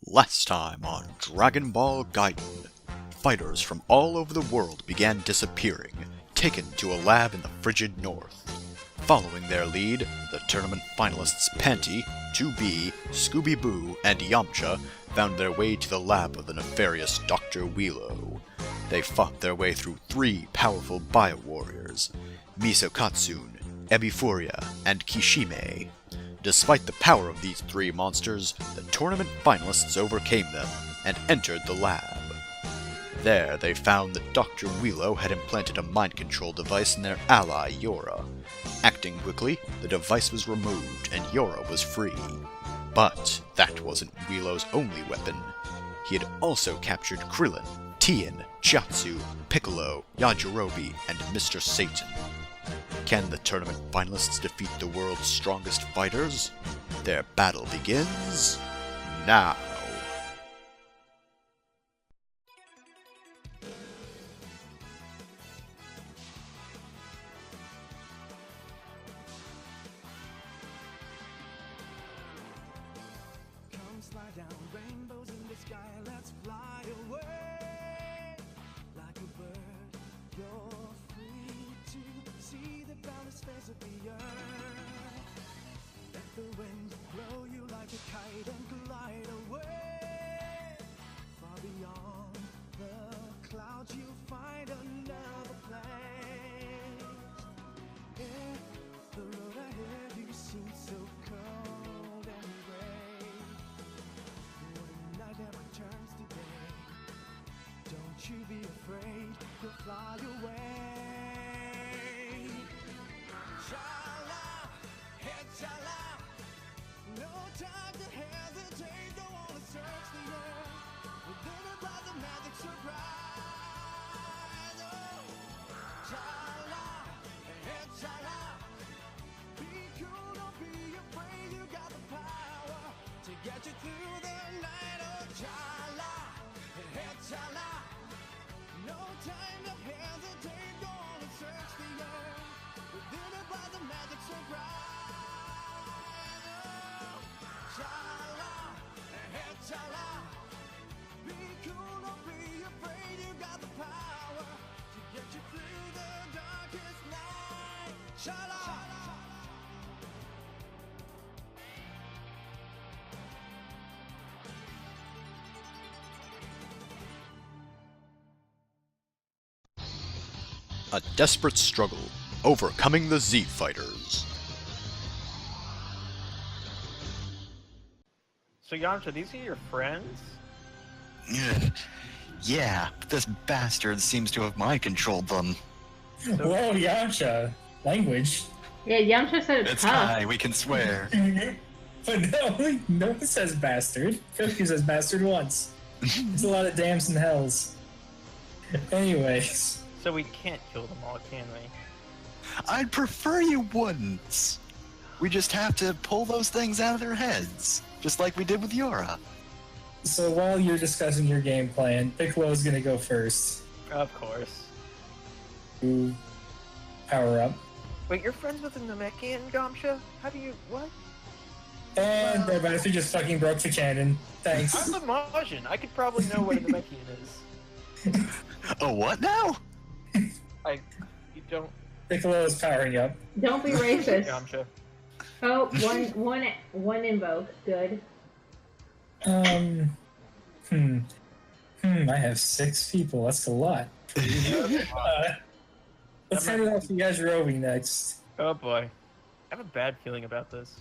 Last time on Dragon Ball Gaiden, fighters from all over the world began disappearing, taken to a lab in the frigid north. Following their lead, the tournament finalists Panty, 2B, Scooby-Boo, and Yamcha found their way to the lab of the nefarious Dr. Wheelo. They fought their way through three powerful bio-warriors, Misokatsune, Ebifuria, and Kishime. Despite the power of these three monsters, the tournament finalists overcame them and entered the lab. There, they found that Dr. Wheelo had implanted a mind control device in their ally, Yora. Acting quickly, the device was removed and Yora was free. But that wasn't Wheelo's only weapon. He had also captured Krillin, Tien, Chiatsu, Piccolo, Yajirobe, and Mr. Satan. Can the tournament finalists defeat the world's strongest fighters? Their battle begins now. Come slide down, rainbows in the sky, let's fly away. Like a bird, you're free to see the boundless face of the earth. Let the wind blow you like a kite and glide away. Far beyond the clouds you'll find another place. Yeah, the road ahead you seem so cold and gray. When night never turns to day, don't you be afraid, you'll fly away. Shala, head shala, no time to hesitate, don't wanna search the air, we're living by the magic surprise. Oh, shala, head shala, be cool, don't be afraid, you got the power to get you through the night. Oh, shala, head shala, no time to hesitate, go on and search the air, within it by the magic surprise. Oh, shala, head shala, be cool, don't be afraid, you got the power to get you through the darkest night. Shala. A desperate struggle, overcoming the Z Fighters. So Yamcha, these are your friends? Yeah, but this bastard seems to have mind-controlled them. Whoa, Yamcha. Language. Yeah, Yamcha said it's It's tough. high, we can swear. But no one says bastard. Filky says bastard once. There's a lot of dams and hells. Anyways. So we can't kill them all, can we? I'd prefer you wouldn't. We just have to pull those things out of their heads, just like we did with Yora. So while you're discussing your game plan, Piccolo's gonna go first. Of course. To power up. Wait, you're friends with the Namekian, Yamcha? How do you... what? And Red Bastard just fucking broke the cannon. Thanks. I'm a Majin. I could probably know what a Namekian is. Oh, what now? You don't... Piccolo is powering up. Don't be racist. Yamcha. Oh, one invoke. Good. I have 6 people. That's a lot. Let's hand it off to Yajirobe next. Oh boy. I have a bad feeling about this.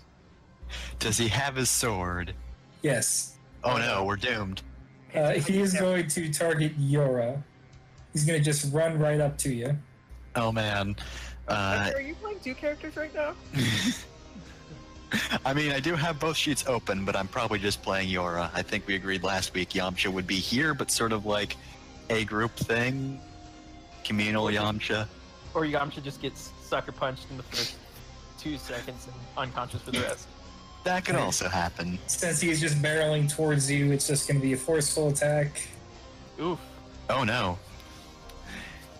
Does he have his sword? Yes. Oh no, we're doomed. He is going to target Yora. He's going to just run right up to you. Oh man. Are you playing two characters right now? I mean, I do have both sheets open, but I'm probably just playing Yora. I think we agreed last week Yamcha would be here, but sort of like a group thing. Communal Yamcha. Or Yamcha just gets sucker punched in the first 2 seconds and unconscious for the rest. That could also happen. Since he's just barreling towards you, it's just going to be a forceful attack. Oof. Oh no.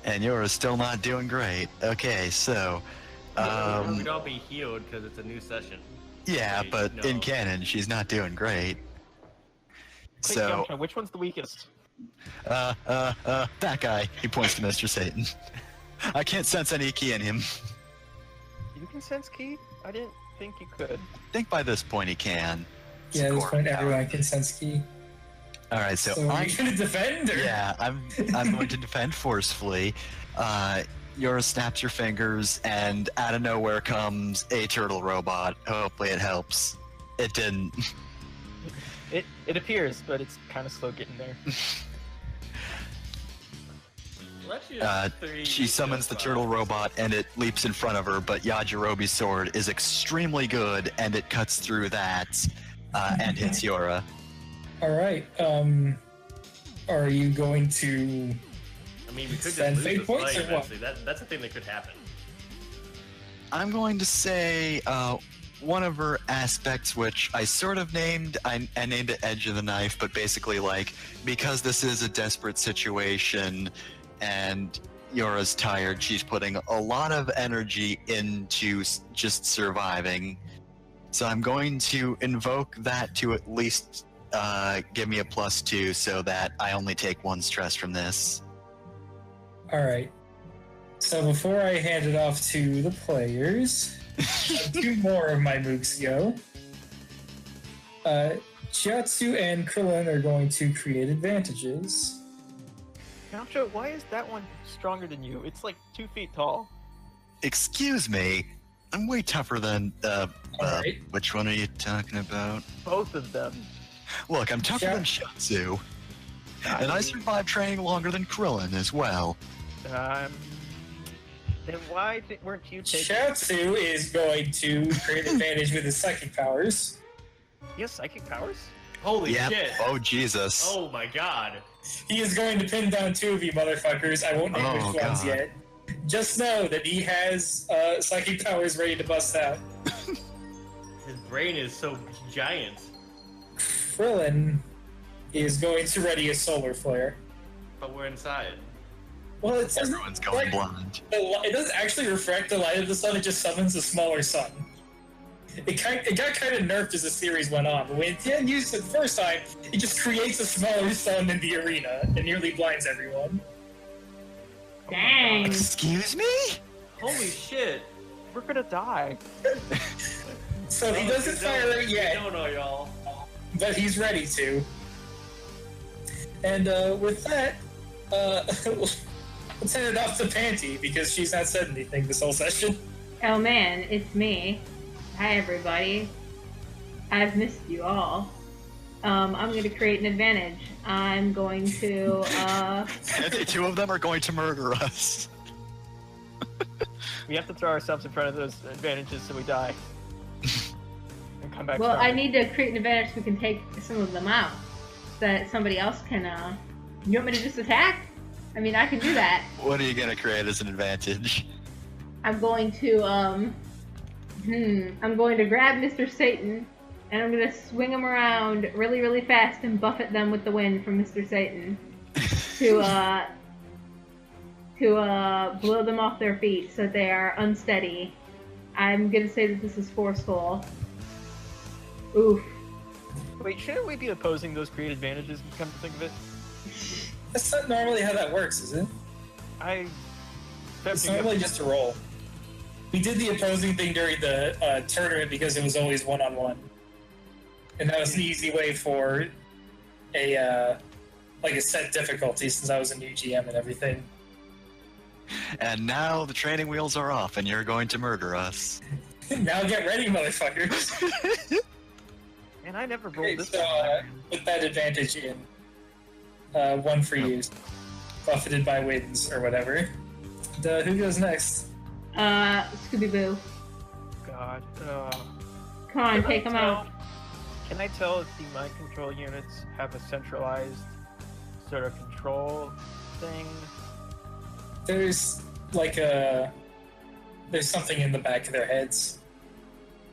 And Yora's still not doing great. Okay, so... We'd all be healed because it's a new session. Yeah, Wait, but no. in canon, she's not doing great. Quick, So, Yamcha, which one's the weakest? that guy. He points to Mr. Satan. I can't sense any key in him. You can sense ki? I didn't think you could. I think by this point he can. Yeah, at this Score. point, everyone can sense key. All right, so So are I'm you gonna defend, or? yeah, I'm going to defend forcefully. Yora snaps your fingers, and out of nowhere comes a turtle robot. Hopefully, it helps. It didn't. It appears, but it's kind of slow getting there. Let's use She summons the turtle robot, and it leaps in front of her. But Yajirobe's sword is extremely good, and it cuts through that and hits Yora. All right. Are you going to? I mean, we could just Spend lose fate this points fight or what? eventually. That's a thing that could happen. I'm going to say one of her aspects, which I sort of named. I named it Edge of the Knife, but basically, like, because this is a desperate situation, and Yora's tired, she's putting a lot of energy into just surviving. So I'm going to invoke that to at least give me a +2, so that I only take 1 stress from this. All right. So before I hand it off to the players, 2 more of my mooks go. Chiatsu and Krillin are going to create advantages. Yamcha, why is that one stronger than you? It's like 2 feet tall. Excuse me, I'm way tougher than. Alright. Which one are you talking about? Both of them. Look, I'm tougher than Shiatsu, and I survived training longer than Krillin as well. Then why weren't you taking? Chiatsu is going to create advantage with his psychic powers. You have psychic powers? Holy Yep. shit! Oh Jesus. Oh my god! He is going to pin down 2 of you motherfuckers. I won't name Oh, which ones God. yet. Just know that he has psychic powers ready to bust out. His brain is so giant. Krillin is going to ready a solar flare. But we're inside. Well, it says Everyone's going blind. it doesn't actually refract the light of the sun. It just summons a smaller sun. It got kind of nerfed as the series went on, but when Tien used it the first time, it just creates a smaller sun in the arena and nearly blinds everyone. Dang. Excuse me? Holy shit! We're gonna die. So he doesn't fire it yet, No, no, y'all. but he's ready to. And with that, let's hand it off to Panty because she's not said anything this whole session. Oh man, it's me. Hi everybody. I've missed you all. I'm going to create an advantage. I'm going to, And the 2 of them are going to murder us. We have to throw ourselves in front of those advantages so we die. And come back well, I stronger. need to create an advantage so we can take some of them out. So that somebody else can, you want me to just attack? I mean, I can do that. What are you going to create as an advantage? I'm going to, I'm going to grab Mr. Satan, and I'm going to swing him around really, really fast and buffet them with the wind from Mr. Satan to blow them off their feet so they are unsteady. I'm going to say that this is forceful. Oof. Wait, shouldn't we be opposing those create advantages? Come to think of it, That's not normally how that works, is it? It's normally just a roll. We did the opposing thing during the tournament because it was always 1-on-1. And that was an easy way for a set difficulty since I was a new GM and everything. And now the training wheels are off, and you're going to murder us. Now get ready, motherfuckers! And I never rolled Okay, this so one. with that advantage in, 1 for you, buffeted by winds or whatever. Who goes next? Scooby-Boo. God. Come on, take them out. Can I tell if the mind control units have a centralized sort of control thing? There's there's something in the back of their heads.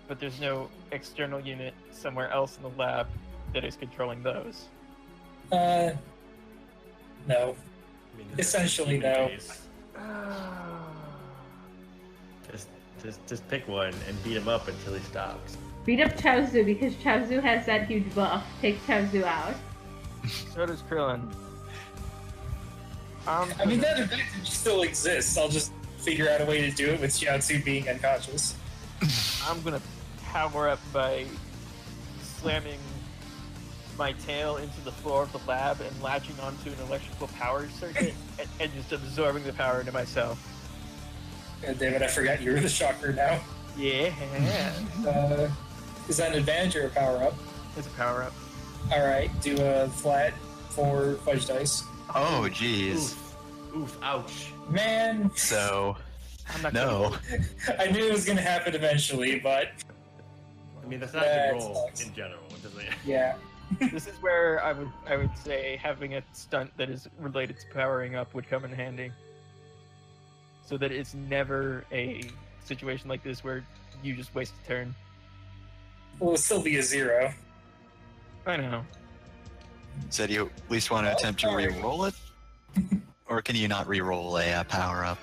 But there's no external unit somewhere else in the lab that is controlling those. No. I mean, Essentially, human no. case. Just pick one and beat him up until he stops. Beat up Chaozu because Chaozu has that huge buff. Take Chaozu out. So does Krillin. I mean, that advantage still exists. I'll just figure out a way to do it with Shiatsu being unconscious. I'm gonna power up by slamming my tail into the floor of the lab and latching onto an electrical power circuit and just absorbing the power into myself. God damn it, I forgot you were the shocker now. Yeah, Is that an advantage or a power up? it's a power up. Alright, do a flat 4 fudge dice. Oh, jeez. Oof, ouch. Man, So, I'm not no. I knew it was gonna happen eventually, but I mean, that's not a That good roll sucks. in general. It doesn't. yeah. This is where I would say having a stunt that is related to powering up would come in handy. So that it's never a situation like this where you just waste a turn. Well, it'll still be a 0. I know. So do you at least want to attempt to re-roll it? Or can you not re-roll a power-up?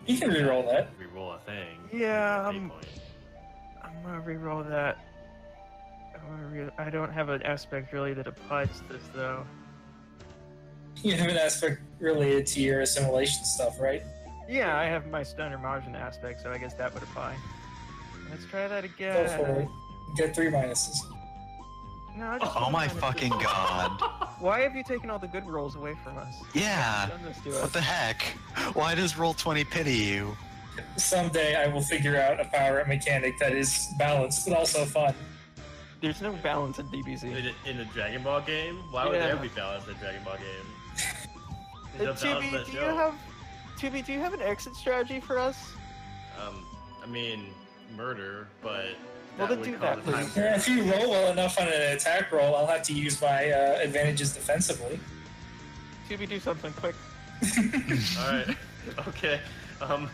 You can reroll that. Reroll a thing. Yeah, Save point. I'm gonna re-roll that. I don't have an aspect really that applies to this though. You have an aspect related to your assimilation stuff, right? Yeah, I have my Stunner Margin aspect, so I guess that would apply. Let's try that Go again. for it. Get 3 minuses. No, I just Oh want my to- fucking god. Why have you taken all the good rolls away from us? Yeah. Done this to What us. the heck? Why does Roll20 pity you? Someday I will figure out a power-up mechanic that is balanced but also fun. There's no balance in DBZ. In the Dragon Ball game? Why would Yeah. there be balance in the Dragon Ball game? There's no balance in Tubi, that do you show. have Tubi, do you have an exit strategy for us? I mean, murder, but Well, that then would do cause that, a time please. Yeah, if you roll well enough on an attack roll, I'll have to use my advantages defensively. Tubi, do something quick. Alright. Okay. Oh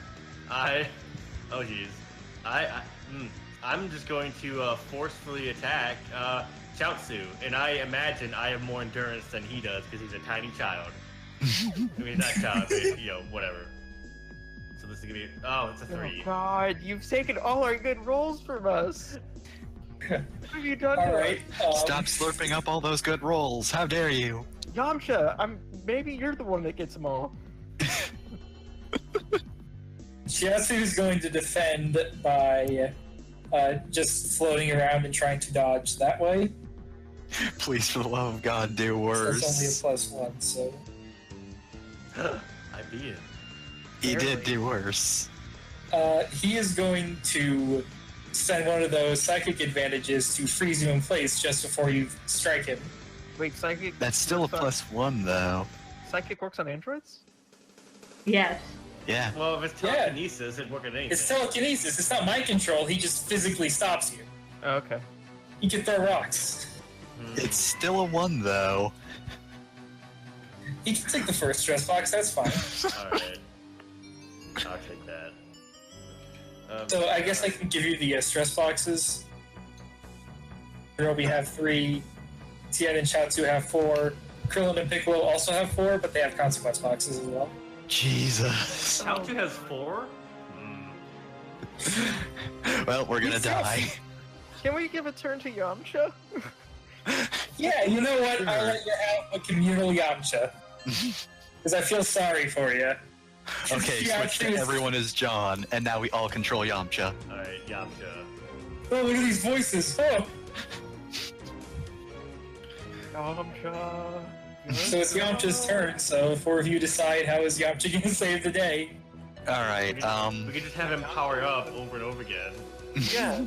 jeez. I'm just going to forcefully attack Chaozu, and I imagine I have more endurance than he does because he's a tiny child. I mean, not child, but whatever. So this is gonna be. Oh, it's a 3. Oh God, you've taken all our good rolls from us. What have you done to Alright. Stop slurping up all those good rolls. How dare you? us? Yamcha, maybe you're the one that gets them all. Shiatsu is going to defend by just floating around and trying to dodge that way. Please, for the love of God, do So that's only a worse. +1, so... I beat him. He did do worse. He is going to spend one of those psychic advantages to freeze you in place just before you strike him. Wait, psychic. That's still a works on- +1, though. Psychic works on androids? Yes. Yeah. Well, if it's Yeah. telekinesis, it'd work on anything. It's telekinesis, it's not mind control, he just physically stops you. Oh, okay. He can throw rocks. It's still a 1, though. He can take the first stress box, that's fine. Alright. I'll take that. So I guess I can give you the stress boxes. Hirobi have 3, Tien and Chaozu have 4, Krillin and Piccolo also have 4, but they have consequence boxes as well. Jesus. Chaozu has 4? Well, we're gonna die. Can we give a turn to Yamcha? Yeah, you know what? I'll let you have a communal Yamcha. Because I feel sorry for you. Okay, switch to everyone is John, and now we all control Yamcha. Alright, Yamcha. Oh, look at these voices. Oh. Yamcha. So it's Yamcha's turn, so 4 of you decide how is Yamcha gonna save the day. Alright, We could just have him power up over and over again. Yeah.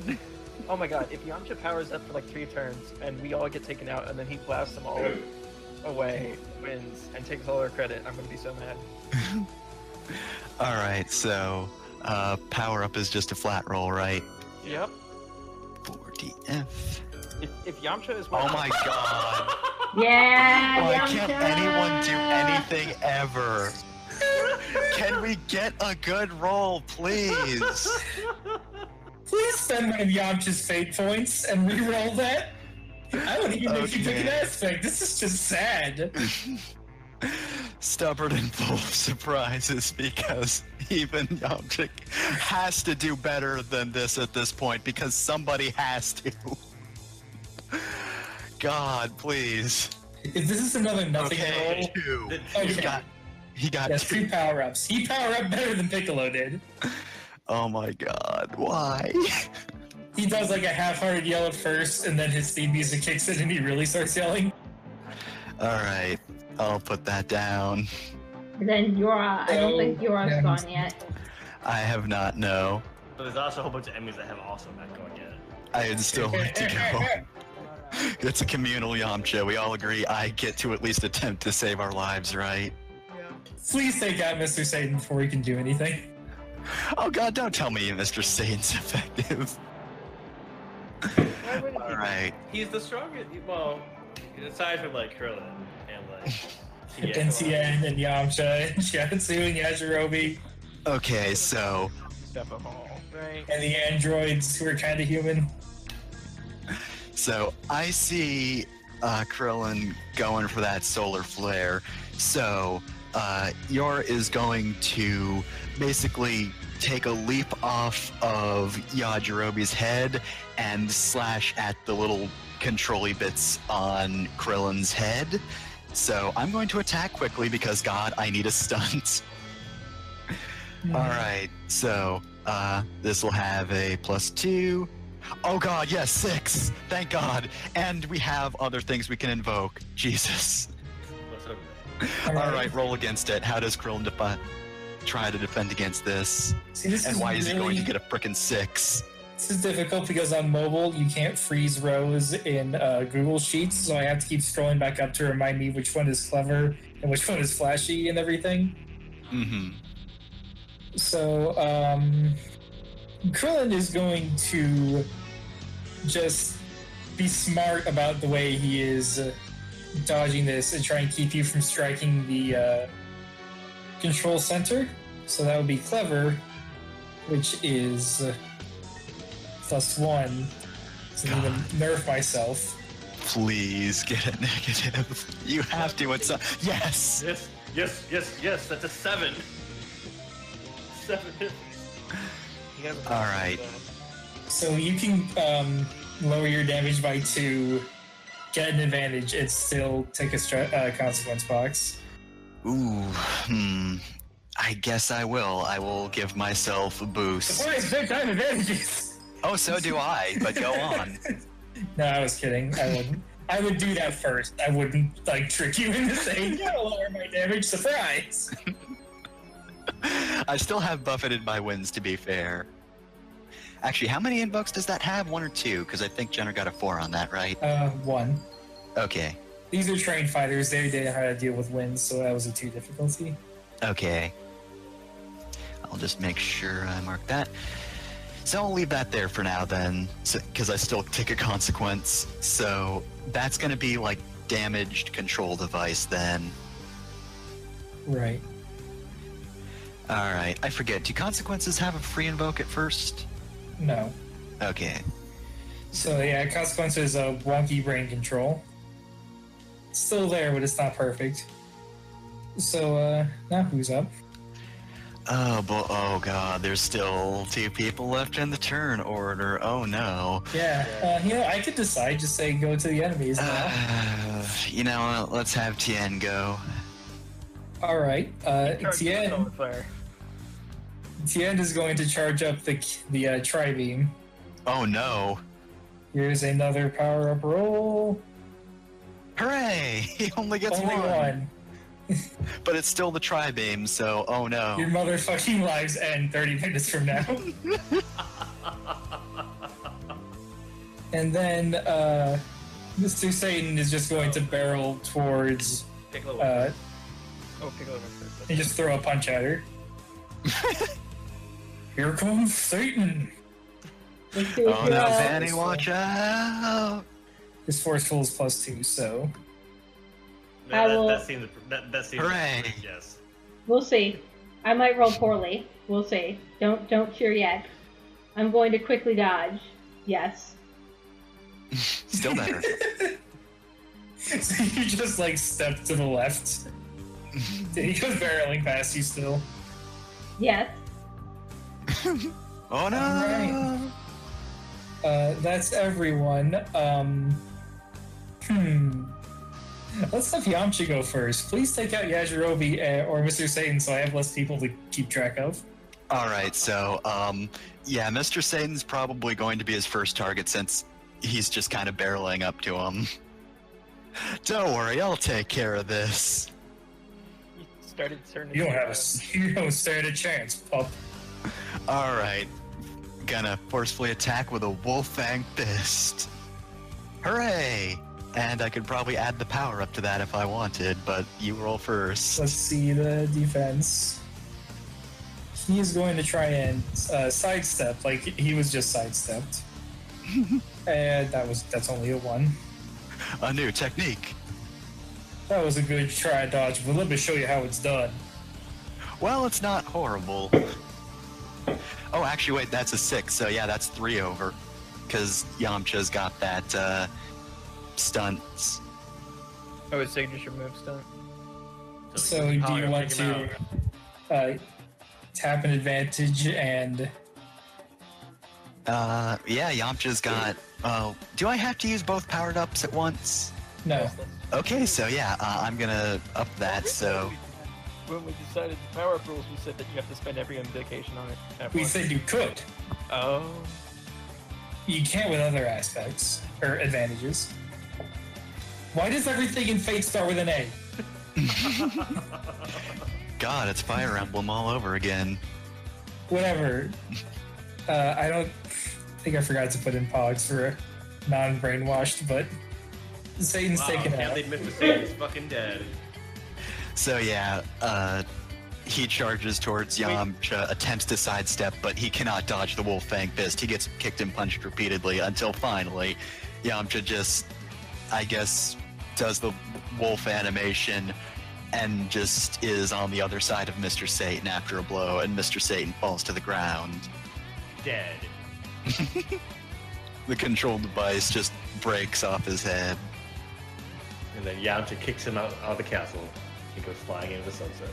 Oh my God, if Yamcha powers up for like 3 turns and we all get taken out and then he blasts them all away, wins, and takes all our credit, I'm gonna be so mad. alright, so, power up is just a flat roll, right? Yep. 4DF. If Yamcha is Oh my god. Yeah, Why Yamcha! can't anyone do anything ever? Can we get a good roll, please? Please spend one of Yamcha's fate points and re-roll that. I don't even know if you took an Okay. aspect. This is just sad. Stubborn and full of surprises because even Yamcha has to do better than this at this point because somebody has to. God, please. If this is another nothing Okay, roll, 2. Okay. He got that's 2. 2 power-ups. He power-up better than Piccolo did. Oh my god, why? He does like a half-hearted yell at first, and then his theme music kicks in and he really starts yelling. Alright, I'll put that down. And then Yora, I don't think Yora's Yeah. gone yet. I have not, no. But there's also a whole bunch of enemies that have also not gone yet. I'd still like to go. It's a communal Yamcha. We all agree I get to at least attempt to save our lives, right? Please take out Mr. Satan before he can do anything. Oh god, don't tell me Mr. Satan's effective. Why wouldn't he? Alright. He's the strongest. Well, aside from like Krillin and like And Tien and Yamcha and Shiatsu and Yajirobe Okay, so Step of all, right? and the androids who are kind of human. I see Krillin going for that solar flare. So Yor is going to basically take a leap off of Yajirobe's head and slash at the little control-y bits on Krillin's head. So I'm going to attack quickly because, God, I need a stunt. Alright, so this will have a +2. Oh god, yes, 6! Thank God! And we have other things we can invoke. Jesus. What's over there? Alright, roll against it. How does Krillin try to defend against this? See, this And is why is he really- going to get a frickin' 6? This is difficult because on mobile you can't freeze rows in Google Sheets, so I have to keep scrolling back up to remind me which one is clever and which one is flashy and everything. Mm-hmm. So, Krillin is going to just be smart about the way he is dodging this and try and keep you from striking the control center. So that would be clever, which is +1. So I'm going to nerf myself. Please get a negative. You have to at some. Yes! Yes. That's a 7. 7. Alright. So you can lower your damage by 2, get an advantage, and still take a consequence box. Ooh, I guess I will. I will give myself a boost. Surprise, big time advantages! Oh, so do I, but go on. No, I was kidding. I wouldn't. I would do that first. I wouldn't like trick you into saying, "Yeah, lower my damage." Surprise. I still have buffeted my wins, to be fair. Actually, how many invokes does that have? 1 or 2? Because I think Jenner got a 4 on that, right? 1. Okay. These are trained fighters. They know how to deal with wins, so that was a 2 difficulty. Okay. I'll just make sure I mark that. So I'll leave that there for now then, because I still take a consequence. So that's going to be like damaged control device then. Right. Alright, I forget. Do consequences have a free invoke at first? No. Okay. So yeah, consequences of wonky brain control. It's still there, but it's not perfect. So now who's up? Oh god, there's still 2 people left in the turn order. Oh no. Yeah. I could decide. Just say go to the enemies now. You know, let's have Tien go. All right. Charge the Tien. solar flare. Tien is going to charge up the tri-beam. Oh no. Here's another power-up roll. Hooray! He only gets Only one. But it's still the tri-beam, so oh no. Your motherfucking lives end 30 minutes from now. And then Mr. Satan is just going to barrel towards Piccolo. Piccolo went first. and just throw a punch at her. Here comes Satan. Oh no, Vanny, watch out! His forceful is +2, so That seems. Hooray. Yes. We'll see. I might roll poorly. We'll see. Don't cheer yet. I'm going to quickly dodge. Yes. Still better. so you just like step to the left. He goes barreling past you still. Yes. Oh no! Alright. That's everyone. Let's have Yamcha go first. Please take out Yajirobe or Mr. Satan so I have less people to keep track of. Alright, so, yeah, Mr. Satan's probably going to be his first target since he's just kind of barreling up to him. Don't worry, I'll take care of this. You started turning. You don't stand a chance, pup. Alright, gonna forcefully attack with a Wolf Fang Fist. Hooray! And I could probably add the power up to that if I wanted, but you roll first. Let's see the defense. He is going to try and sidestep, like he was just sidestepped. And that's only a 1. A new technique. That was a good try dodge, but let me show you how it's done. Well, it's not horrible. Oh, actually, wait, that's a 6, so yeah, that's 3 over. Because Yamcha's got that, stunts. Oh, his signature move stunt. So do you want to tap an advantage and... Yeah, Yamcha's got, do I have to use both powered ups at once? No. Okay, so yeah, I'm gonna up that, so... When we decided the power up rules, we said that you have to spend every invocation on it. At We once. said you could. Oh. You can't with other aspects, or advantages. Why does everything in Fate start with an A? God, it's Fire Emblem all over again. Whatever. I don't think I forgot to put in Pogs for non-brainwashed, but Satan's Wow, taken can't out. believe Mr. Satan's fucking dead. So yeah, he charges towards Yamcha, attempts to sidestep, but he cannot dodge the Wolf Fang Fist. He gets kicked and punched repeatedly until finally, Yamcha just, I guess, does the wolf animation and just is on the other side of Mr. Satan after a blow, and Mr. Satan falls to the ground. Dead. The control device just breaks off his head. And then Yamcha kicks him out of the castle. He goes flying into the sunset.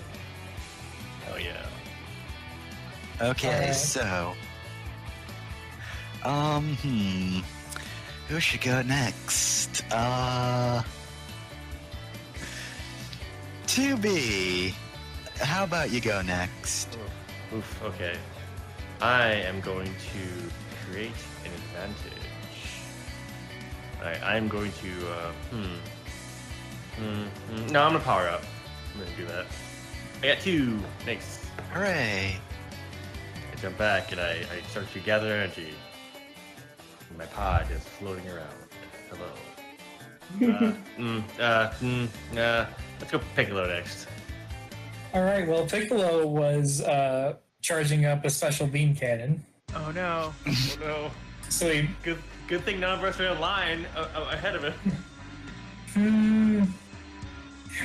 Oh yeah. Okay, Alright. so... Who should go next? 2B. How about you go next? Oof, okay. I am going to create an advantage. I'm going to, no, I'm gonna power up. I'm gonna do that. I got 2. Thanks. Hooray. I jump back and I start to gather energy. And my pod is floating around. Hello. Let's go Piccolo next. Alright, well, Piccolo was charging up a special beam cannon. Oh no. Oh no. So he... Good thing none of us are in line ahead of him.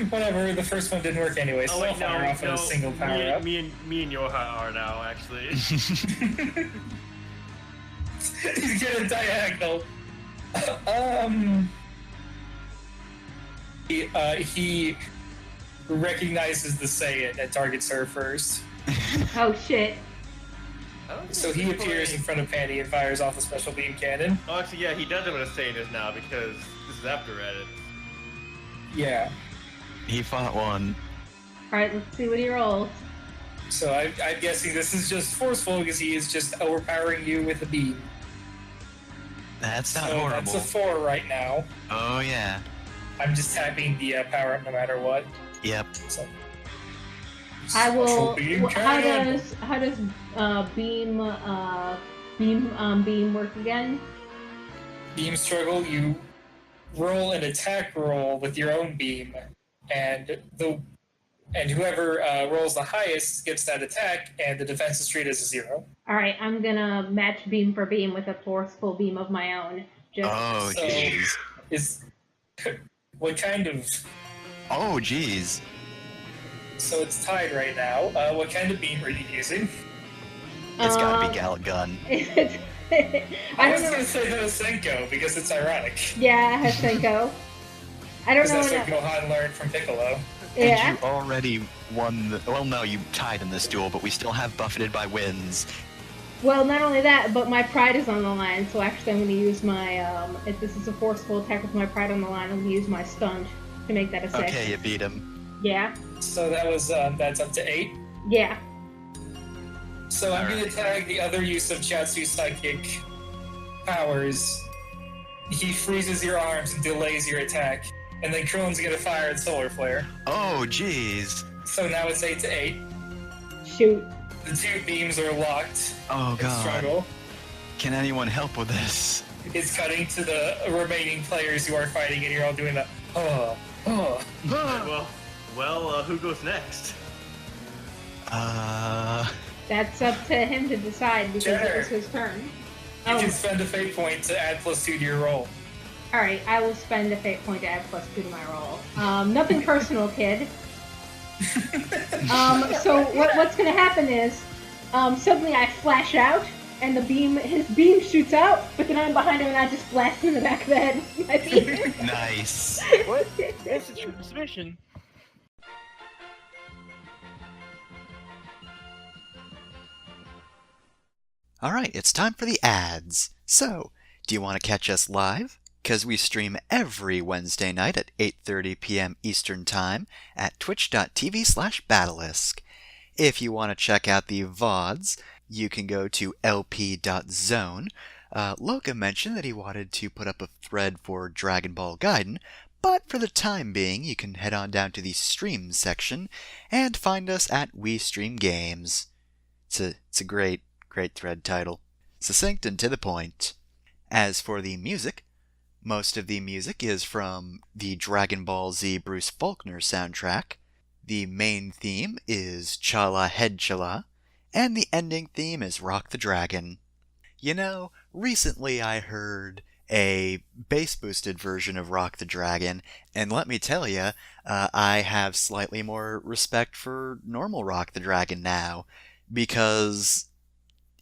Whatever, the first one didn't work anyway, so Oh wait, I'll fire off with a single power up. me and Yoha are now actually. He's getting diagonal. He recognizes the Saiyan and targets her first. Oh shit. So he appears in front of Panty and fires off a special beam cannon. Oh, actually, yeah, he does know what a Saiyan is now because this is after Reddit. Yeah. He fought one. Alright, let's see what he rolls. So I'm guessing this is just forceful because he is just overpowering you with a beam. That's not So horrible. that's a 4 right now. Oh yeah. I'm just tapping the power up no matter what. Yep. So. I will. Special beam cannon. How does beam work again? Beam struggle, you roll an attack roll with your own beam, and whoever rolls the highest gets that attack, and the defense is treated as a 0. All right, I'm gonna match beam for beam with a forceful beam of my own. Just Oh So- jeez. Is what kind of? Oh jeez. So it's tied right now. What kind of beam are you using? It's gotta be Gallic Gun. I I don't was know. gonna say Hosenko because it's ironic. Yeah, Hasenko. I don't Because know. that's what What Gohan learned from Piccolo. yeah. And you already won the... Well, no, you tied in this duel, but we still have buffeted by winds. Well, not only that, but my pride is on the line. So actually, I'm gonna use my. If this is a forceful attack with my pride on the line, I'm gonna use my stunt. to make that a 6. Okay, you beat him. Yeah. So that was that's up to 8. Yeah. So I'm going Alright. to tag the other use of Chatsu's psychic powers. He freezes your arms and delays your attack. And then Krillin's going to fire its solar flare. Oh, jeez. So now it's 8 to 8. Shoot. The 2 beams are locked. Oh, and God. struggle. Can anyone help with this? It's cutting to the remaining players who are fighting, and you're all doing the oh. Who goes next? That's up to him to decide because it Jenner. was his turn. You Oh, can spend a fate point to add +2 to your roll. alright. I will spend a fate point to add +2 to my roll. Nothing personal, kid. So what's gonna happen is, suddenly I flash out, and his beam shoots out, but then I'm behind him and I just blast him in the back of the head with my beam. Nice. What? That's a true submission. Alright, it's time for the ads. So, do you want to catch us live? Because we stream every Wednesday night at 8:30 p.m. Eastern Time at twitch.tv/Batalisk. If you want to check out the VODs, you can go to lp.zone. Loka mentioned that he wanted to put up a thread for Dragon Ball Gaiden, but for the time being, you can head on down to the stream section and find us at We Stream Games. It's a great thread title. Succinct and to the point. As for the music, most of the music is from the Dragon Ball Z Bruce Faulkner soundtrack. The main theme is Chala Head Chala, and the ending theme is Rock the Dragon. You know, recently I heard a bass-boosted version of Rock the Dragon, and let me tell you, I have slightly more respect for normal Rock the Dragon now, because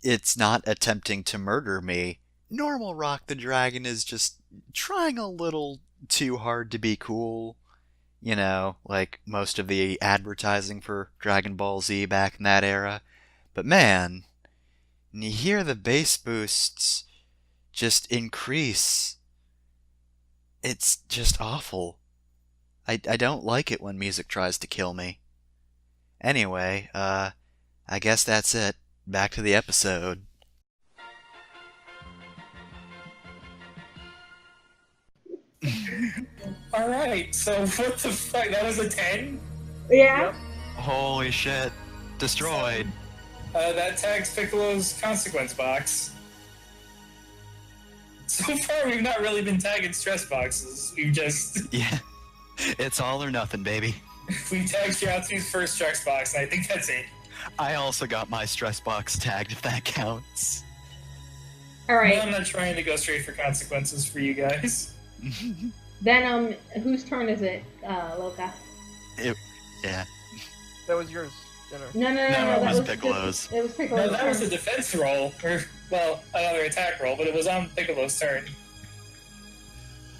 it's not attempting to murder me. Normal Rock the Dragon is just trying a little too hard to be cool. You know, like most of the advertising for Dragon Ball Z back in that era. But man, when you hear the bass boosts just increase, it's just awful. I don't like it when music tries to kill me. Anyway, I guess that's it. Back to the episode. Alright, so what the fuck? That was a 10? Yeah. Holy shit. Destroyed. That tags Piccolo's consequence box. So far, we've not really been tagging stress boxes. We've just... Yeah. It's all or nothing, baby. We've tagged Shiatsu's first stress box, and I think that's it. I also got my stress box tagged, if that counts. Well, Alright. I'm not trying to go straight for consequences for you guys. Then, whose turn is it, Loka? Yeah. That was yours, Jenner. No, No, that it was was Piccolo's. It was Piccolo's No, that was a turn. defense roll. Or, well, another attack roll, but it was on Piccolo's turn.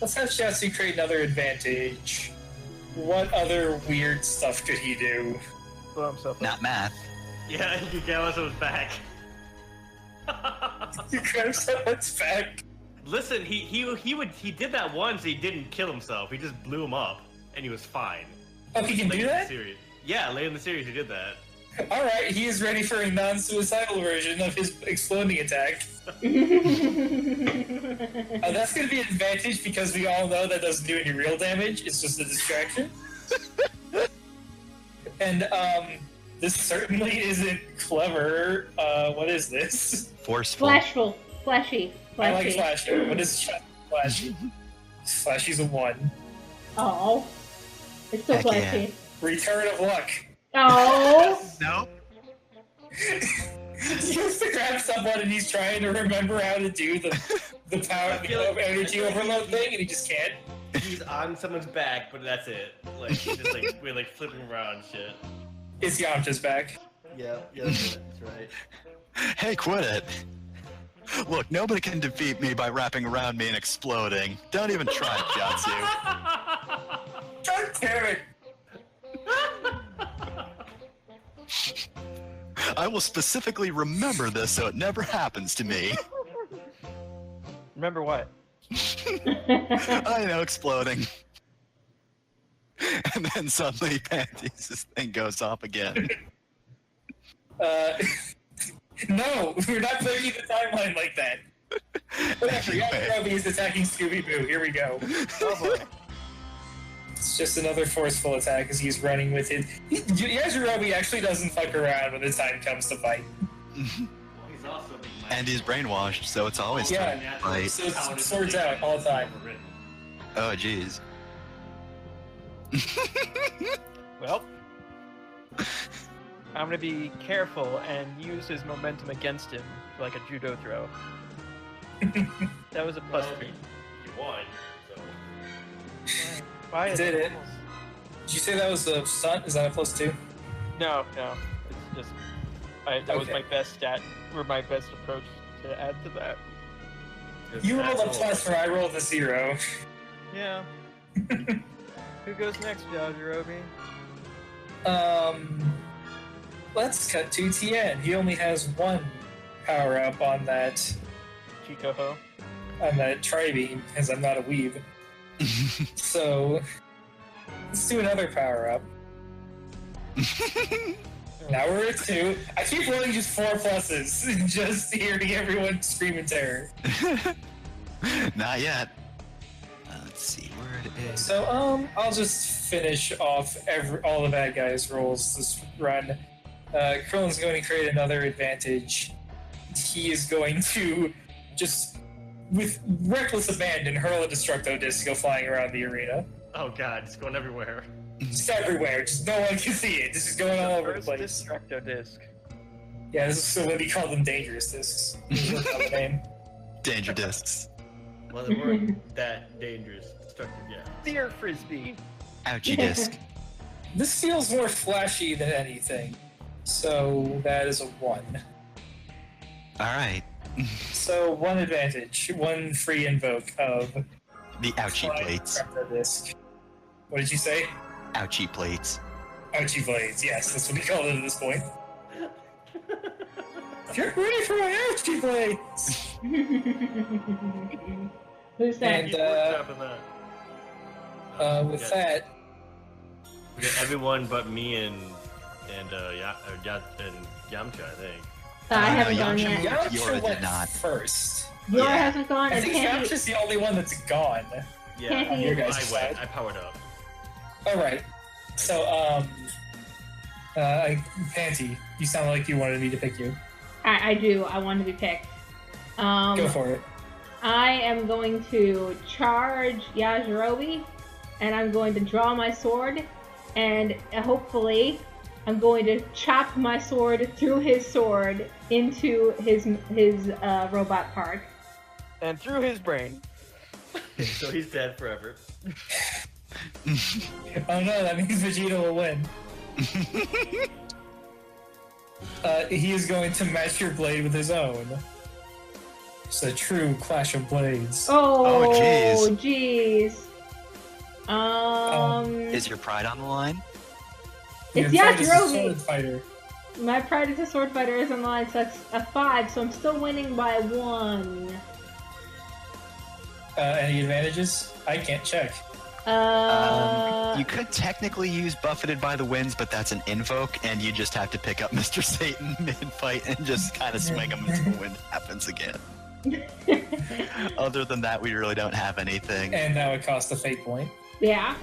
Let's have Shiatsu create another advantage. What other weird stuff could he do? Blow himself up. Not math. Yeah, you get on someone's back. You grab someone's back. Listen, he did that once. He didn't kill himself. He just blew him up, and he was fine. Oh, he can Late do in the that? series. Yeah, late in the series he did that. Alright, he is ready for a non-suicidal version of his exploding attack. That's going to be an advantage because we all know that doesn't do any real damage. It's just a distraction. And this certainly isn't clever. What is this? Forceful. Flashy. I like Flashy. What is Flashy? Flashy's a 1. Oh. It's still Heck yeah. flashy. Return of luck. Oh. Nope. He has to grab someone and he's trying to remember how to do the power, the energy overload thing, and he just can't. He's on someone's back, but that's it. Like he's just like we're like flipping around and shit. It's Yamcha's back. Yeah, that's right. Hey, quit it. Look, nobody can defeat me by wrapping around me and exploding. Don't even try it, Jatsu. God damn it! I will specifically remember this so it never happens to me. Remember what? I know, exploding. And then suddenly Panty's thing goes off again. No, we're not breaking the timeline like that. Whatever, Yajirobe is attacking Scooby-Doo. Here we go. Oh boy. It's just another forceful attack as he's running with it. Yajirobe actually doesn't fuck around when the time comes to fight. Well, he's also a big And he's brainwashed, so it's always Yeah. time to fight. So it's swords out all the time. Oh, jeez. Well, I'm gonna be careful and use his momentum against him for like a judo throw. That was a plus Well, 3. You won, so. Why is Did it? almost- Did you say that was a stunt? Is that a +2? No. It's just that was Okay. my best stat or my best approach to add to that. You rolled a plus, or I rolled a 0. Yeah. Who goes next, Yajirobe? Let's cut to Tien. He only has one power up on that Chico-ho. tri-beam because I'm not a weeb. So let's do another power up. Now we're at 2. I keep rolling just 4 pluses, just hearing everyone scream in terror. Not yet. Let's see where it is. So I'll just finish off all the bad guys' rolls this run. Krillin's going to create another advantage. He is going to just, with reckless abandon, hurl a Destructo Disc go flying around the arena. Oh god, it's going everywhere. Just everywhere, just no one can see it. This is going all over the First place. Destructo Disc. Yeah, this is so what we call them dangerous discs. This is the name. Danger discs. Well, they weren't that dangerous. Destructive, yeah. Spear Frisbee. Ouchie disc. This feels more flashy than anything. So that is a 1. Alright. So 1 advantage, 1 free invoke of The ouchie Flying plates. Destructo Disc. What did you say? Ouchie plates. Ouchie blades, yes, that's what we call it at this point. Get ready for my ouchie blades! Who's that? And, Keep workshopping that. With Yeah. that, We got everyone but me and Yamcha, I think. I haven't gone Yamcha yet. moved. Yamcha Yora went did not. first. Yora Yeah. hasn't gone, I and think Panty. Yamcha's the only one that's gone. Yeah, Can't Your he- guys' I side. went. I powered up. Alright, so, Panty, you sound like you wanted me to pick you. I do. I want to be picked. Go for it. I am going to charge Yajirobe, and I'm going to draw my sword, and hopefully I'm going to chop my sword through his sword into his robot part. And through his brain. So he's dead forever. Oh no, that means Vegeta will win. He is going to match your blade with his own. It's a true clash of blades. Oh, jeez. jeez. Is your pride on the line? It's Your fight is a Yajirobe. sword fighter. My pride as a sword fighter is on the line, so that's a 5, so I'm still winning by 1. Any advantages? I can't check. You could technically use Buffeted by the Winds, but that's an invoke, and you just have to pick up Mr. Satan mid-fight and just kind of swing him until the wind happens again. Other than that, we really don't have anything. And now it costs a fate point. Yeah.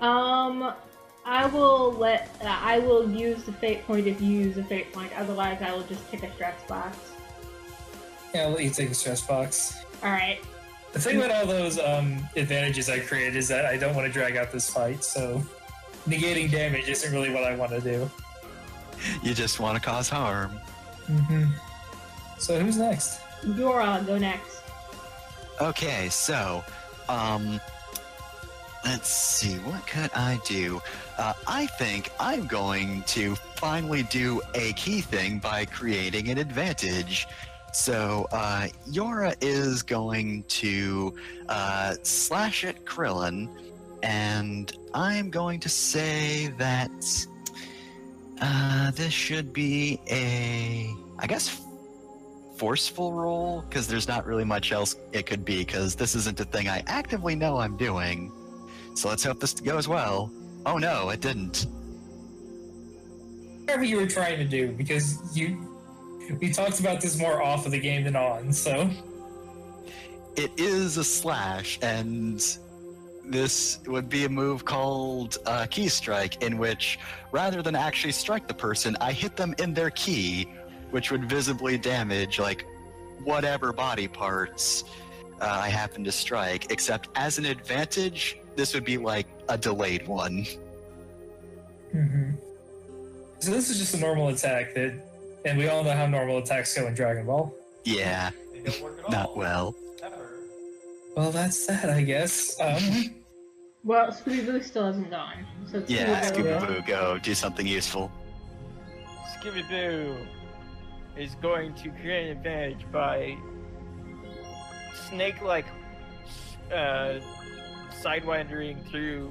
I will use the fate point if you use a fate point. Otherwise, I will just take a stress box. Yeah, I'll let you take a stress box. All right. The thing about all those advantages I created is that I don't want to drag out this fight, so negating damage isn't really what I want to do. You just want to cause harm. Mm-hmm. So who's next? Dora, go next. Okay, so, let's see, what could I do? I think I'm going to finally do a key thing by creating an advantage. So, Yora is going to slash at Krillin, and I'm going to say that this should be a, I guess, forceful roll, because there's not really much else it could be, because this isn't a thing I actively know I'm doing. So let's hope this goes well. Oh no, it didn't. Whatever you were trying to do, because we talked about this more off of the game than on, so It is a slash, and this would be a move called Key Strike, in which, rather than actually strike the person, I hit them in their key, which would visibly damage, like, whatever body parts I happen to strike, except as an advantage, this would be like a delayed one. So this is just a normal attack and we all know how normal attacks go in Dragon Ball. Yeah, They don't work at all. not well. Ever. Well, that's that, I guess. Well, Scooby-Doo still hasn't gone. So it's Yeah, Scooby-Doo. Scooby-Doo, go do something useful. Scooby-Doo is going to create an advantage by snake-like sidewindering through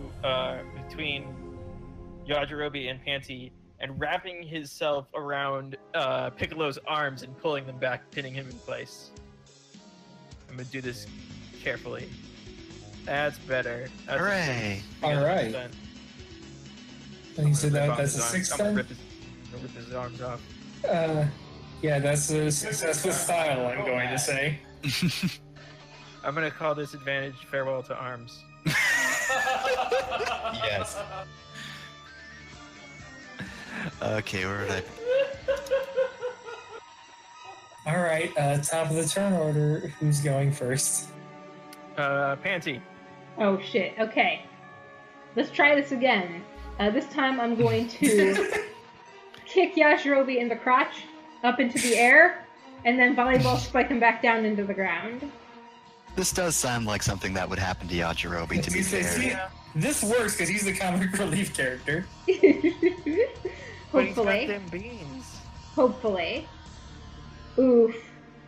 between Yajirobe and Panty and wrapping himself around Piccolo's arms and pulling them back, pinning him in place. I'm gonna do this carefully. That's better. That's Hooray! Alright. And so that's a 6 I'm gonna then? rip his arms off. Yeah, that's a success with style, I'm going to say. I'm gonna call this advantage farewell to arms. Yes. Okay, where did Alright, top of the turn order, who's going first? Panty. Oh shit. Okay. Let's try this again. This time I'm going to kick Yajirobe in the crotch up into the air, and then volleyball spike him back down into the ground. This does sound like something that would happen to Yajirobe, to be fair. This works because he's the comic relief character. But he's got Hopefully. them beans. Hopefully. Oof.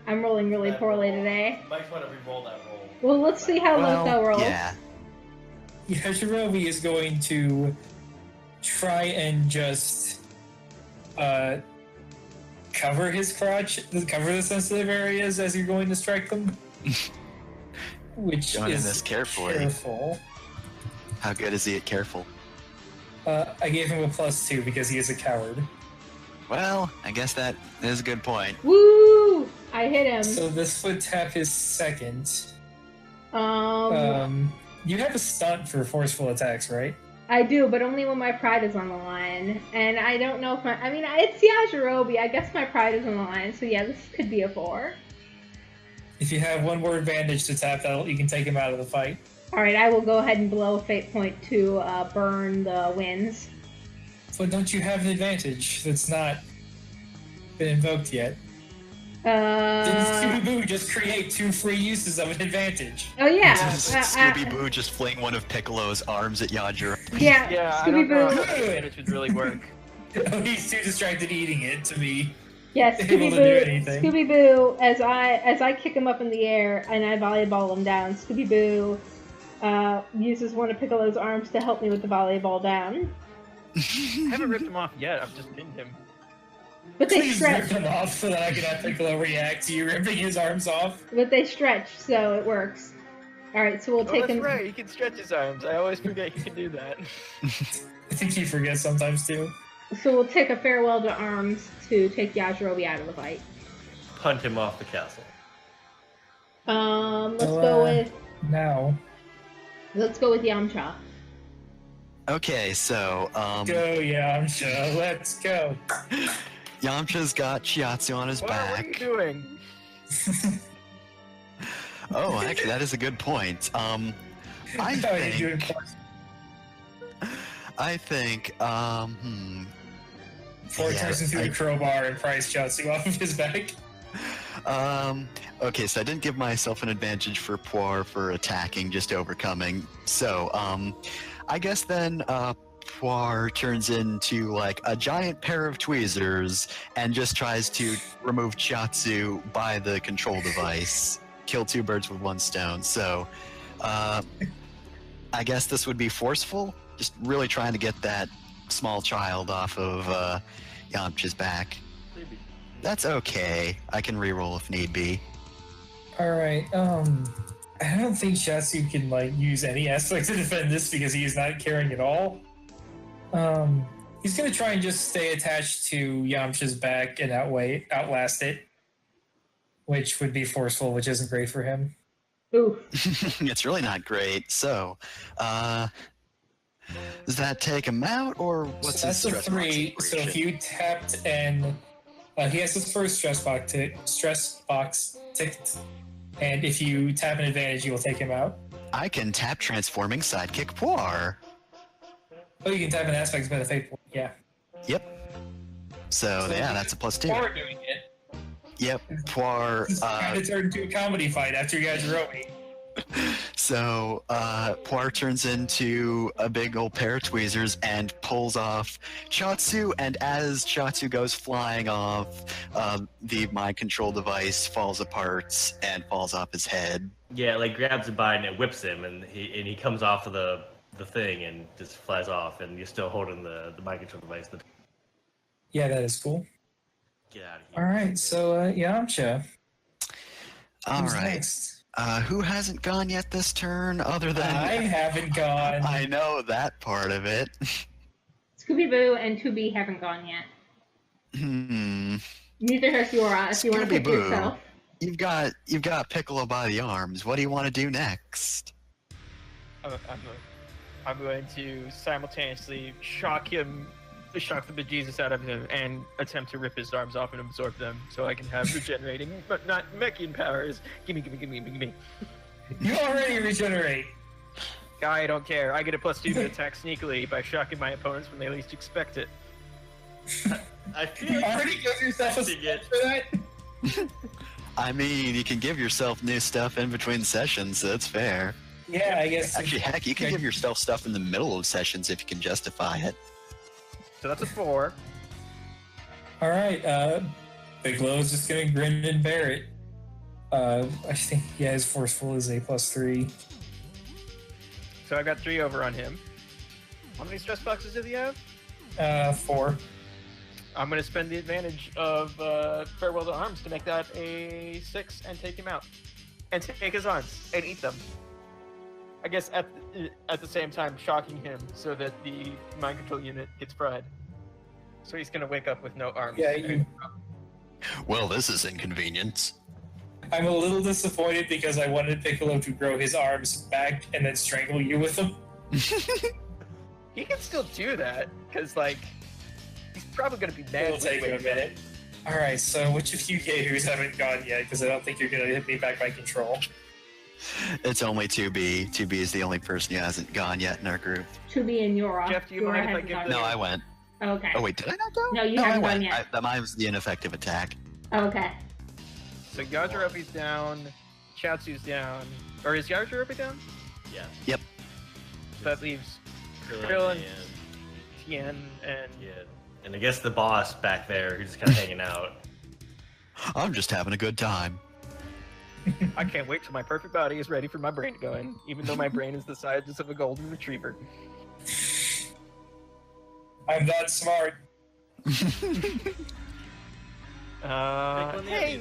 I'm rolling really poorly today. You might want to re-roll that roll. Well, let's see how Loco rolls. yeah. Yajirobe is going to try and just cover his crotch, cover the sensitive areas as you're going to strike them. Which Going in is this carefully. careful. How good is he at careful? I gave him a +2 because he is a coward. Well, I guess that is a good point. Woo! I hit him. So this would tap his second. Um, You have a stunt for forceful attacks, right? I do, but only when my pride is on the line. And I don't know if it's Yajirobe. I guess my pride is on the line. So yeah, this could be a 4. If you have one more advantage to tap that, you can take him out of the fight. Alright, I will go ahead and blow Fate Point to burn the winds. But don't you have an advantage that's not been invoked yet? Didn't Scooby-Doo just create 2 free uses of an advantage? Oh yeah. Scooby-Doo just fling one of Piccolo's arms at Yajirobe. Yeah, Yeah, I don't know Scooby-Doo. how the advantage would really work. Oh, he's too distracted eating it to be Yeah, able to do Scooby-Doo. anything. Scooby-Doo, as I kick him up in the air and I volleyball him down, Scooby-Doo uses one of Piccolo's arms to help me with the volleyball down. I haven't ripped him off yet. I've just pinned him. But they Please rip stretch. him off so that I can have Piccolo react to you ripping his arms off. But they stretch, so it works. Alright, so we'll Oh, take that's him. right. He can stretch his arms. I always forget he can do that. I think he forgets sometimes too. So we'll take a farewell to arms to take Yajirobe out of the fight. Punt him off the castle. Let's So, go with Yamcha. Okay, so, Go, Yamcha, let's go. Yamcha's got Chiatsu on his What are you back. doing? Oh, actually, that is a good point. I How are you doing? think, Before it turns into a crowbar and pries Chiatsu off of his back. Okay, so I didn't give myself an advantage for Poir for attacking, just overcoming. So, I guess then, Poir turns into, like, a giant pair of tweezers and just tries to remove Chiatsu by the control device. Kill 2 birds with 1 stone. So, I guess this would be forceful. Just really trying to get that small child off of, Yamcha's back. That's okay. I can reroll if need be. Alright, I don't think Shatsu can like use any aspect to defend this because he is not carrying at all. He's gonna try and just stay attached to Yamcha's back and outlast it, which would be forceful, which isn't great for him. Oof. It's really not great. So, does that take him out, or what's So his that's a stress box 3. So if operation? you tapped and he has his first stress box ticked, and if you tap an advantage, you will take him out. I can tap transforming sidekick Poir. Oh, you can tap an aspect of fate point. Yeah. Yep. So yeah, that's a +2. Or doing it. Yep, Poir. This kind of turned into a comedy fight after you guys wrote me. So Poir turns into a big old pair of tweezers and pulls off Chatsu, and as Chatsu goes flying off, the mind control device falls apart and falls off his head. Yeah, like grabs it by and it whips him, and he comes off of the thing and just flies off, and you're still holding the mind control device. Yeah, that is cool. Get out of here. All right, so Yamcha. All Who's right. next? Who hasn't gone yet this turn other than I haven't gone. I know that part of it. Scooby Boo and 2B haven't gone yet. Neither has Yora, if you want to pick Scooby-Boo. yourself. You've got Piccolo by the arms. What do you want to do next? I'm going to simultaneously shock the bejesus out of him and attempt to rip his arms off and absorb them so I can have regenerating, but not Mechian powers. Gimme. You already regenerate. I don't care. I get a +2 to attack sneakily by shocking my opponents when they least expect it. I feel You like already give yourself a to get- for that. I mean, you can give yourself new stuff in between sessions, so that's fair. Yeah, I guess. Actually, heck, you can give yourself stuff in the middle of sessions if you can justify it. So that's a 4. All right, Bigelow's just gonna grin and bear it. I think his forceful is a +3. So I got 3 over on him. How many stress boxes did he have? 4. I'm going to spend the advantage of Farewell to Arms to make that a 6 and take him out. And take his arms and eat them. I guess at the same time shocking him so that the mind control unit gets fried. So he's going to wake up with no arms. Yeah, Well, this is inconvenience. I'm a little disappointed because I wanted Piccolo to grow his arms back and then strangle you with them. He can still do that, because, like, he's probably going to be mad. It'll take him a minute. All right, so which of you Yahoo's haven't gone yet? Because I don't think you're going to hit me back by control. It's only 2B. 2B is the only person who hasn't gone yet in our group. 2B and Yora. Jeff, do you Yora mind if I hasn't give gone No, yet. I went. Okay. Oh, wait, did I not go? No, you I haven't went. gone yet. Mine was the ineffective attack. Okay. So Yajirobe's down, Chaozu's down. Or is Yajirobe down? Yeah. Yep. So that leaves Krillin Krillin, and- Tien, and Yeah. And I guess the boss back there who's just kind of hanging out. I'm just having a good time. I can't wait till my perfect body is ready for my brain to go in, even though my brain is the size of a golden retriever. I'm that smart. Hey,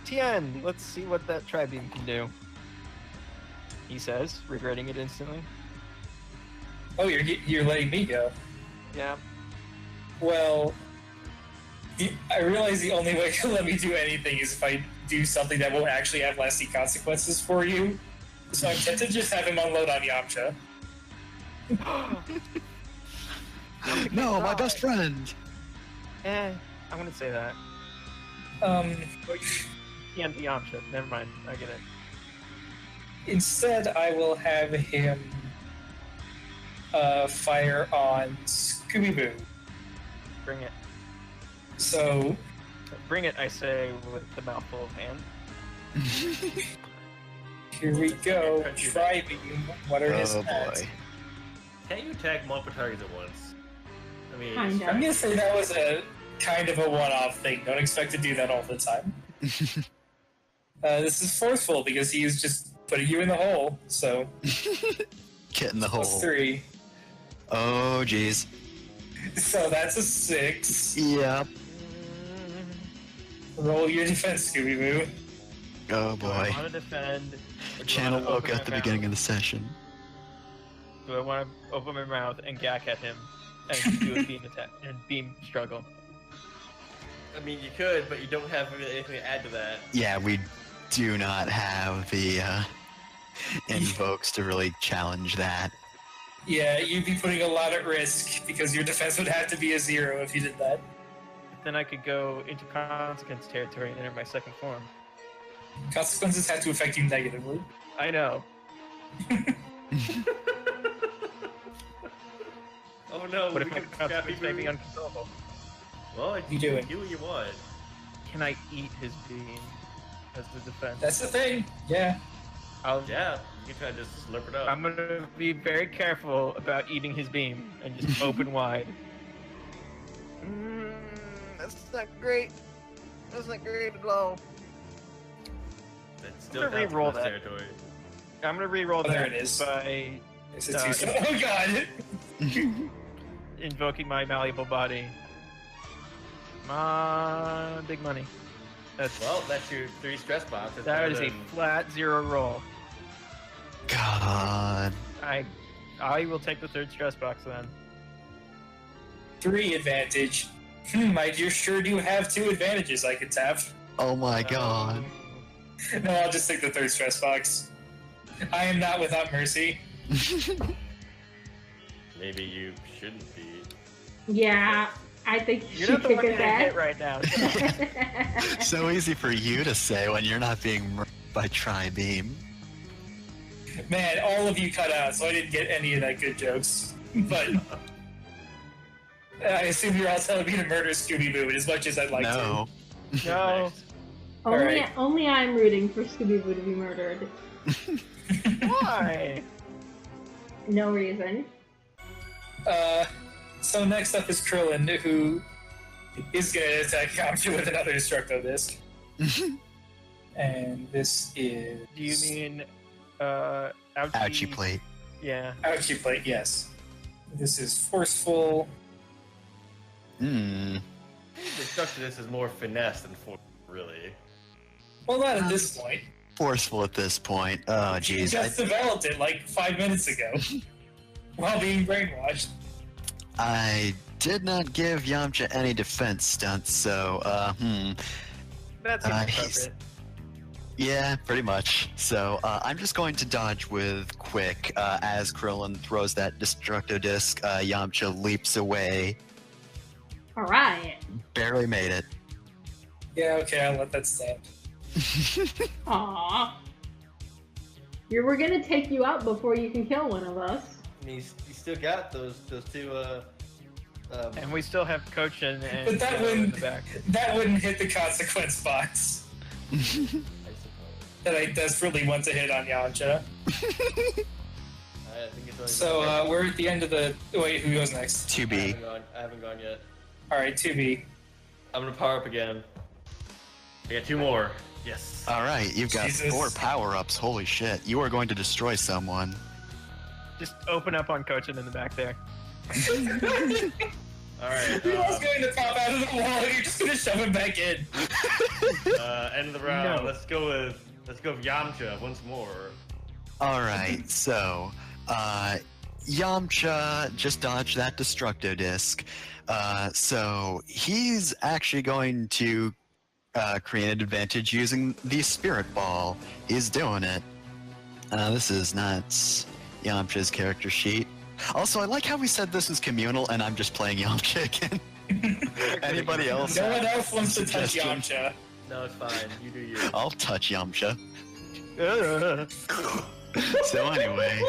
Tien, let's see what that tri-beam can do. He says, regretting it instantly. Oh, you're letting me go. Yeah. Well, I realize the only way you can let me do anything is if I do something that will actually have lasting consequences for you. So I'm tempted to just have him unload on Yamcha. No, my best friend. I'm gonna say that. Tien to Yamcha. Never mind. I get it. Instead, I will have him fire on Scooby-Boo. Bring it. So, Bring it, I say, with the mouthful of hand. here we go. Try beam. What are his Oh stats? boy. Can you attack multiple targets at once? I mean, Kinda. I'm gonna say that was a kind of a one-off thing. Don't expect to do that all the time. This is forceful because he is just putting you in the hole. So Get in the hole. +3. Oh, jeez. So that's a 6. Yep. Roll your defense, Scooby-Boo. Oh Do I boy. want to defend? Or do I Channel wanna woke open at the my beginning of mouth? the session. Do I want to open my mouth and gack at him and do a beam attack and beam struggle? I mean, you could, but you don't have really anything to add to that. Yeah, we do not have the invokes to really challenge that. Yeah, you'd be putting a lot at risk because your defense would have to be a 0 if you did that. Then I could go into consequence territory and enter my second form. Consequences have to affect you negatively. I know. Oh no, But we if my could scrappy consequence may be food. uncontrollable, Well, You do it. Do what you want. can I eat his beam as the defense? That's the thing. Yeah. Yeah, you can try to just slurp it up. I'm gonna be very careful about eating his beam and just open wide. That's not great. That's not great at all. That's still I'm gonna counts re-roll as that. territory. I'm gonna re-roll Oh, there that it is. by Is it too Oh god! invoking my malleable body. Come on, big money. Well, that's your 3 stress box. That's That better is a than- flat 0 roll. God. I will take the 3rd stress box then. 3 advantage. I sure do have 2 advantages I could tap. Oh my god. No, I'll just take the 3rd stress box. I am not without mercy. Maybe you shouldn't be. Yeah, I think you You're should not the kick one his getting hit ass. right now. So easy for you to say when you're not being murdered by Tri-Beam. Man, all of you cut out, so I didn't get any of that good jokes. But I assume you're all telling me to murder Scooby-Doo as much as I'd like No. No. Only, Alright. only I'm rooting for Scooby-Doo to be murdered. Why? No reason. to. So next up is Krillin, who is going to attack Yamcha with another Destructo Disc. And this is... Do you mean ouchie? Ouchie plate. Yeah. Ouchie plate, yes. This is forceful. Hmm. The structure of this is more finesse than force, really. Well, not at this point. Forceful at this point. Oh, You jeez. just developed it like 5 minutes ago. While being brainwashed. I did not give Yamcha any defense stunts, so, That's Nice. appropriate. Yeah, pretty much. So, I'm just going to dodge with Quick. As Krillin throws that Destructo Disc, Yamcha leaps away. Alright. Barely made it. Yeah, okay, I'll let that stand. Aww. We're gonna take you out before you can kill one of us. I mean, you still got those 2. And we still have Cochin and But that Zoro in wouldn't the back. that wouldn't hit the consequence box I suppose. that I desperately want to hit on Yamcha. I think it's only So we're at the end of the. Wait, who goes next? 2B. I haven't gone yet. All right, 2B. I'm gonna power up again. I got 2 more. Yes. Alright, you've got Jesus. 4 power-ups. Holy shit. You are going to destroy someone. Just open up on Cochin in the back there. All right. He was going to pop out of the wall, and you're just gonna shove him back in. End of the round. No. Let's go with Yamcha once more. Alright, so, Yamcha just dodged that Destructo Disc. So, he's actually going to create an advantage using the Spirit Ball. He's doing it. This is not Yamcha's character sheet. Also, I like how we said this was communal and I'm just playing Yamcha again. Anybody else? No one else wants to touch Suggestion? Yamcha. No, it's fine. You do you. I'll touch Yamcha. So anyway,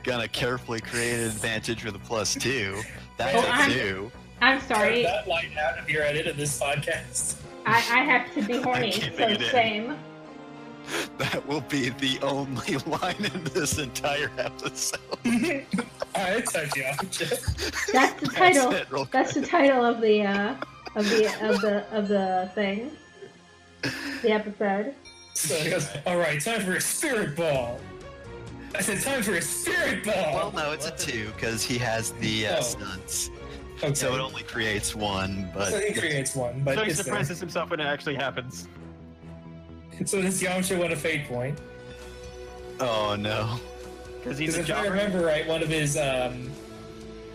gonna carefully create an advantage with a +2. That's Oh, a I'm- 2. I'm sorry. Cut that line out of your edit of this podcast. I have to be horny, keeping so it in. same. That will be the only line in this entire episode. Alright, touch Yamcha. That's the title. That's it, real That's the title of the thing. The episode. So he goes, alright, time for a spirit ball. I said time for a spirit ball. Well, no, it's a 2 because he has the Oh. stunts, okay. so it only creates 1. But So he creates one, but So he it's surprises himself when it actually happens. So does Yamcha want a fate point? Oh no. Because he's Because a if I jobber. remember right, one of his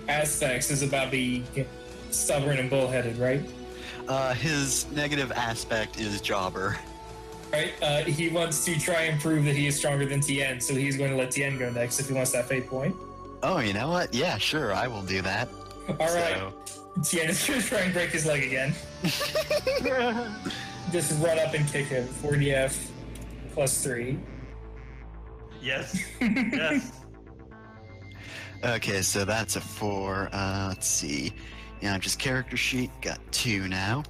aspects is about being stubborn and bullheaded, right? His negative aspect is jobber. Right? He wants to try and prove that he is stronger than Tien, so he's going to let Tien go next if he wants that fate point. Oh, you know what? Yeah, sure, I will do that. All right, Tien is going to try and break his leg again. Just run up and kick him. 40F plus 3. Yes. Yes. Okay, so that's a 4. Let's see. Yeah, just character sheet. Got 2 now.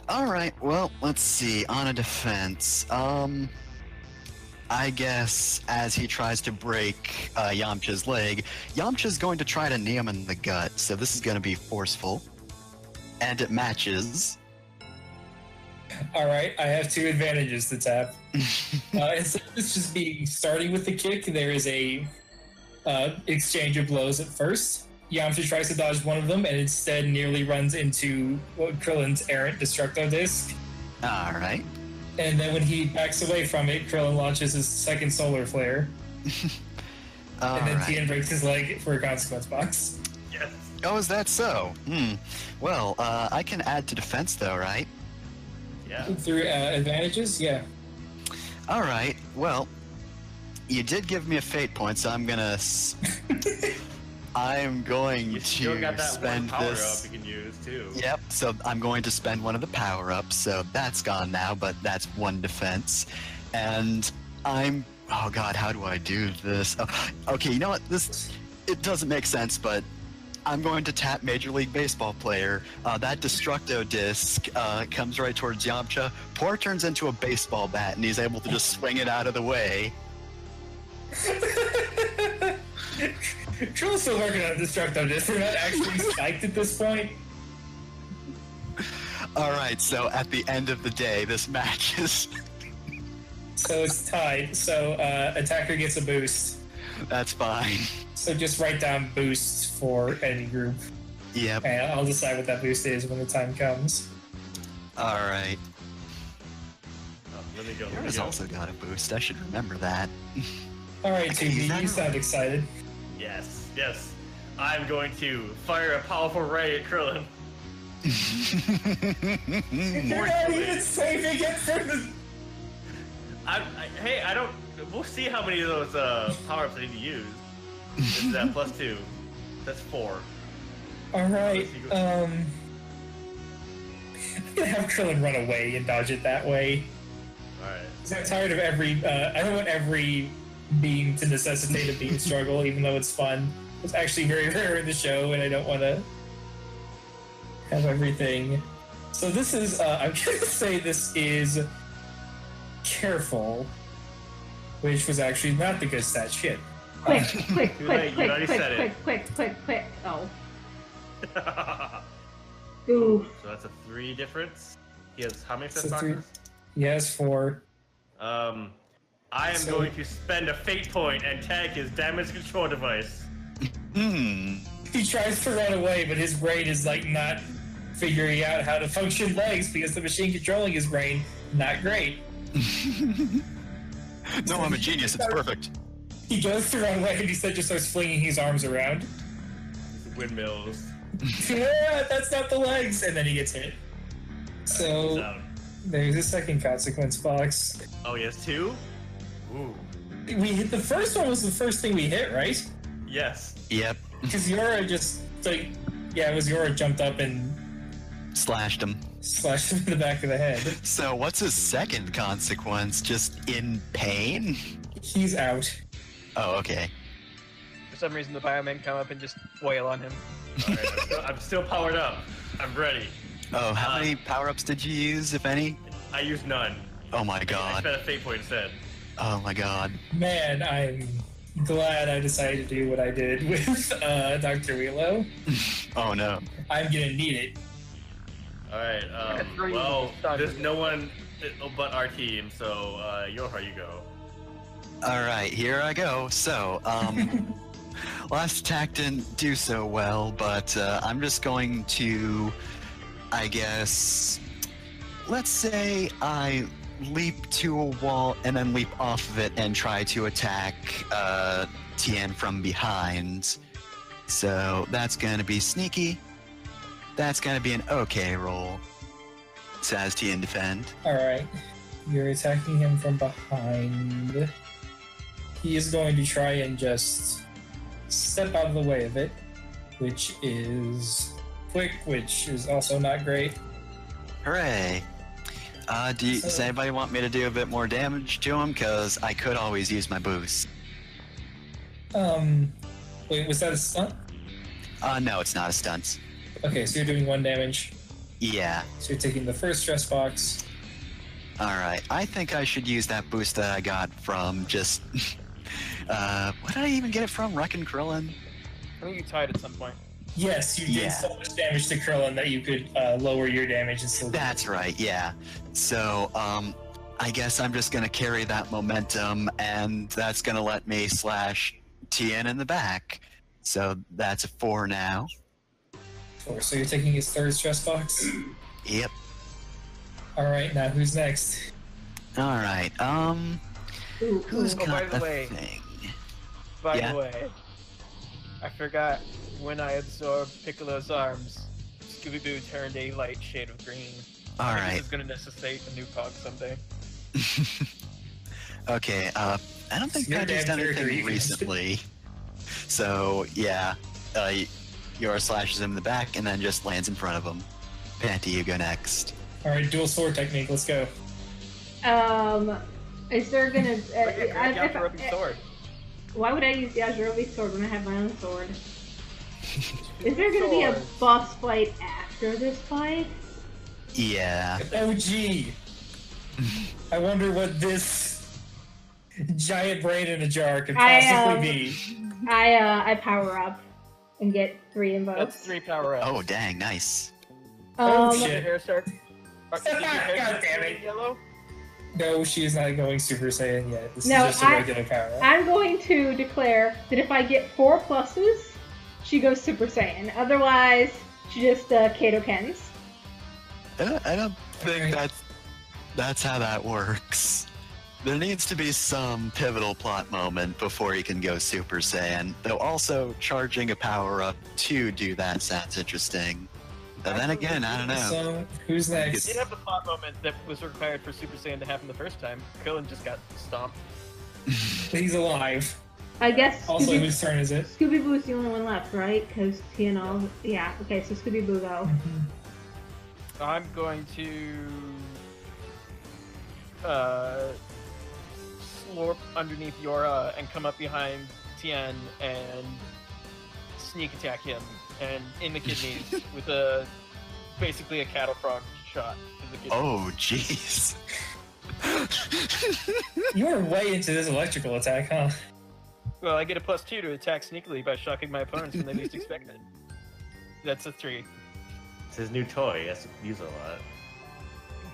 Alright, well, let's see. On a defense, I guess as he tries to break Yamcha's leg, Yamcha's going to try to knee him in the gut, so this is going to be forceful. And it matches. All right, I have 2 advantages to tap. Instead of this just be starting with the kick, there is a exchange of blows at first. Yamcha tries to dodge one of them and instead nearly runs into Krillin's errant Destructo Disc. Alright. And then when he backs away from it, Krillin launches his second Solar Flare. And then Tien breaks his leg for a consequence box. Yes. Oh, is that so? Well, I can add to defense though, right? Yeah. Through advantages, yeah. Alright, well, you did give me a fate point, so I'm gonna... I'm going You still to got that one spend power this... up you can use too. Yep, so I'm going to spend one of the power-ups, so that's gone now, but that's 1 defense. And I'm... Oh god, how do I do this? Oh, okay, you know what? It doesn't make sense, but I'm going to tap Major League Baseball player. That Destructo Disc comes right towards Yamcha. Poor turns into a baseball bat, and he's able to just swing it out of the way. Krillin's still working on Destructo Disc. They're not actually psyched at this point. Alright, so at the end of the day, this match is... So it's tied. So attacker gets a boost. That's fine. So just write down boosts for any group. Yep. And I'll decide what that boost is when the time comes. Alright. Oh, let me go. Let me Yours go. also got a boost. I should remember that. Alright, Okay, is 2B, that you sound excited. Yes. Yes. I'm going to fire a powerful ray at Krillin. You're not even saving it for the... Hey, I don't. We'll see how many of those power-ups I need to use. This is that plus 2. That's 4. Alright, I'm gonna have Krillin run away and dodge it that way. Alright. 'Cause I'm tired of every, I don't want every beam to necessitate a beam struggle, even though it's fun. It's actually very rare in the show, and I don't want to have everything. So this is, I'm gonna say this is careful, which was actually not the good stat shit. Quick, quick, Too quick, late, you quick, already said quick, quick, quick, quick. Oh. So Ooh. that's a 3 difference. He has how many So fifth three- boxes? Yes, 4. I am So- going to spend a fate point and tag his damage control device. He tries to run away, but his brain is like not figuring out how to function legs because the machine controlling his brain, not great. No, I'm a genius. It's perfect. He goes to run away and he just starts flinging his arms around. Windmills. Yeah, that's not the legs, and then he gets hit. So So, there's a second consequence box. oh, he has 2? Ooh. We hit the first one was the first thing we hit, right? Yes. Yep. Because Yora just like, yeah, it was Yora jumped up and Slashed him. slashed him in the back of the head. So what's his second consequence? Just in pain? He's out. Oh, okay. For some reason, the biomen come up and just wail on him. Alright, I'm still powered up. I'm ready. Oh, how many power-ups did you use, if any? I used none. Oh my I god. spent a fate point instead. Oh my god. Man, I'm glad I decided to do what I did with Dr. Wheelo. Oh no. I'm gonna need it. Alright, Three well, dodges. there's no one but our team, so, Yohar, you go. Alright, here I go. So, last attack didn't do so well, but I'm just going to, I guess, let's say I leap to a wall and then leap off of it and try to attack Tien from behind. So that's gonna be sneaky. That's gonna be an okay roll. So as Tien defend. Alright. You're attacking him from behind. He is going to try and just step out of the way of it, which is quick, which is also not great. Hooray! Does anybody want me to do a bit more damage to him? Because I could always use my boost. Wait, was that a stunt? No, it's not a stunt. Okay, so you're doing 1 damage. Yeah. So you're taking the first stress box. Alright, I think I should use that boost that I got from just... what did I even get it from? Wreckin' Krillin? I think you tied at some point. Yes, you did Yeah. so much damage to Krillin that you could lower your damage and still. That's right, yeah. So, I guess I'm just gonna carry that momentum, and that's gonna let me slash Tien in the back. So that's a 4 now. 4. So you're taking his third stress box. Yep. Alright, now who's next? Alright, Ooh, who's ooh. Oh, by got the a way. thing? By Yeah. the way, I forgot when I absorbed Piccolo's arms, Scooby-Doo turned a light shade of green. I think Alright. This is going to necessitate a new cog someday. Okay, I don't think Your Patty's damn done character, anything you can- recently. So, yeah, Yora slashes him in the back and then just lands in front of him. Panty, you go next. Alright, dual sword technique, let's go. Is there gonna? But yeah, grab Yajirobe's sword. Why would I use Yajirobe's sword when I have my own sword? Is there gonna be a Swords. boss fight after this fight? Yeah. Oh gee! I wonder what this giant brain in a jar could possibly be. I power up and get 3 That's invokes. 3 power-ups. Oh, dang, nice. Oh, Um, shit. Did your hair start? Did your hair God start damn turning it. yellow? No, she is not going Super Saiyan yet. This No, is just a regular power. I'm going to declare that if I get 4 pluses, she goes Super Saiyan. Otherwise, she just Kato Kens. I don't think Alright. that's how that works. There needs to be some pivotal plot moment before he can go Super Saiyan, though also charging a power-up to do that sounds interesting. But then again, I don't know. So, who's We next? did have the plot moment that was required for Super Saiyan to happen the first time. Krillin just got stomped. He's alive. I guess Also, whose turn is it? Scooby-Boo's the only one left, right? Because TNO... Yeah, okay, so Scooby-Boo go. I'm going to slurp underneath Yora and come up behind Tien and sneak attack him and in the kidneys with a basically a cattle prod shot in the kidneys. Oh, jeez. You were way into this electrical attack, huh? Well, I get a +2 to attack sneakily by shocking my opponents when they least expect it. That's a 3. It's his new toy. He has to use it a lot.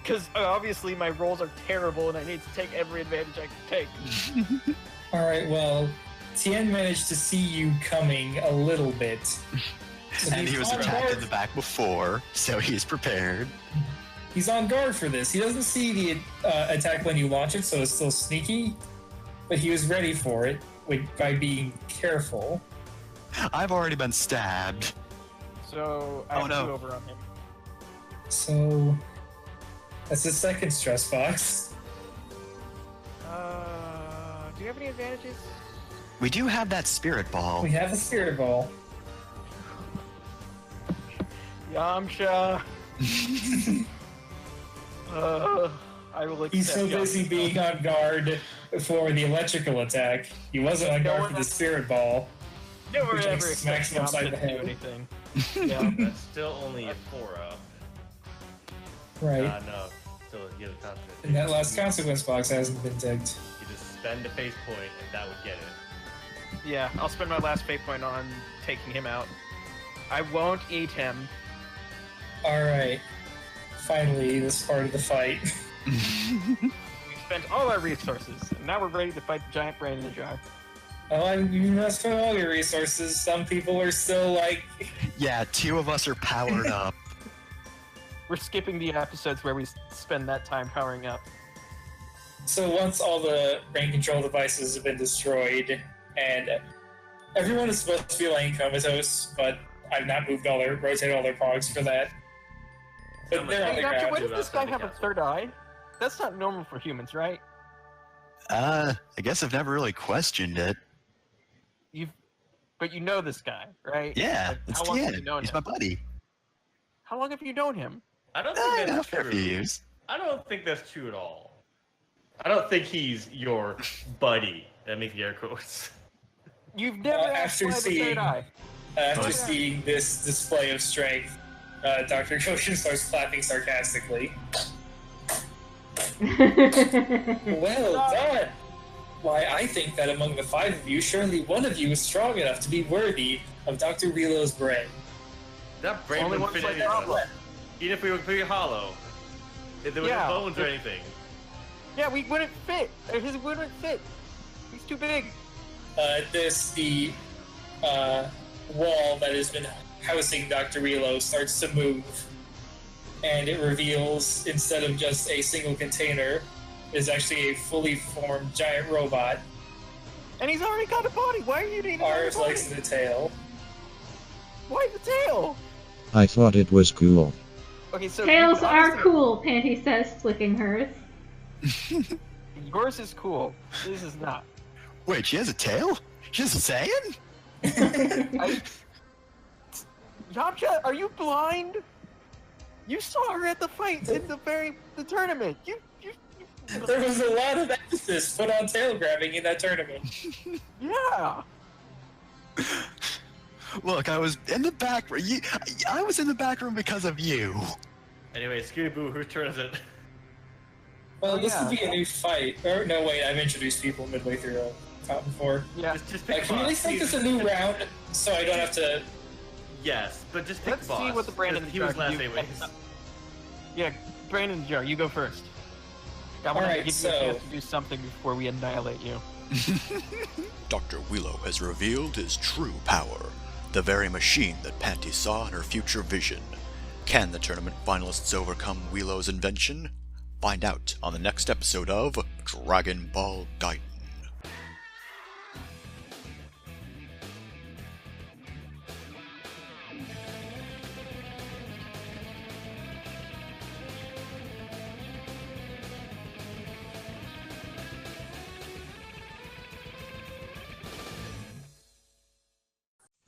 Because obviously my rolls are terrible and I need to take every advantage I can take. Alright, well, Tien managed to see you coming a little bit. So And he's he was on attacked in guard- the back before, so he's prepared. He's on guard for this. He doesn't see the attack when you launch it, so it's still sneaky. But he was ready for it by being careful. I've already been stabbed. So I Oh, have no. 2 over on him. So that's the second stress box. Do you have any advantages? We do have that spirit ball. We have a spirit ball. Yamcha. I will accept He's so busy Yamcha. being on guard for the electrical attack. He wasn't on No guard one for the has- spirit ball. No one which ever makes expects maximum Yamcha side to do ahead. anything. Yeah. That's still only a 4-up. Right. No. Still, you have a consequence. And that last consequence box hasn't been ticked. You just spend a face point, and that would get it. Yeah, I'll spend my last fate point on taking him out. I won't eat him. Alright. Finally, this part of the fight. We spent all our resources, and now we're ready to fight the giant brain in the jar. Oh, you must spend all your resources. Some people are still like, Yeah, 2 of us are powered up. We're skipping the episodes where we spend that time powering up. So once all the brain control devices have been destroyed, and everyone is supposed to be laying comatose, but I've not rotated all their pogs for that. But they're on the Gotcha, why ground. does this guy have a third eye? That's not normal for humans, right? I guess I've never really questioned it. But you know this guy, right? Yeah, Like, it's how long have you Tien. known He's him? my buddy. How long have you known him? I don't think A that's fair few true. years. I don't think that's true at all. I don't think he's your buddy. That makes air quotes. You've never asked After why the seeing- third eye. After Oh, yeah. seeing this display of strength, Dr. Goshen starts clapping sarcastically. Well done! Why, I think that among the 5 of you, surely one of you is strong enough to be worthy of Dr. Relo's brain. That brain Only wouldn't one fit like in that. even if we were completely hollow. If there were Yeah. no bones or anything. Yeah, we wouldn't fit. His wouldn't fit. He's too big. The wall that has been housing Dr. Relo starts to move, and it reveals, instead of just a single container, is actually a fully formed giant robot. And he's already got a body. Why are you needing another Arms, body? legs, and a tail. Why the tail? I thought it was cool. Okay, so Tails you are obviously- cool, Panty says, flicking hers. Yours is cool. This is not. Wait, she has a tail? She has a Saiyan? Yamcha, are you blind? You saw her at the fight in the tournament. You There was a lot of emphasis put on tail grabbing in that tournament. yeah. Look, I was in the back room. I was in the back room because of you. Anyway, Scooby Boo, whose turn is it? Well, Oh, this yeah. would be a new fight. Or, no, wait, I've introduced people midway through Top 4. Yeah. Just pick Can we at boss. least make this a new round so I don't have to... Yes, but just pick Let's boss. see what the Brandon because he was Jar last can do. anyways. Yeah, Brandon Jar, you go first. I want Alright, to give you so- a chance to do something before we annihilate you. Dr. Willow has revealed his true power, the very machine that Panty saw in her future vision. Can the tournament finalists overcome Willow's invention? Find out on the next episode of Dragon Ball Gaiden.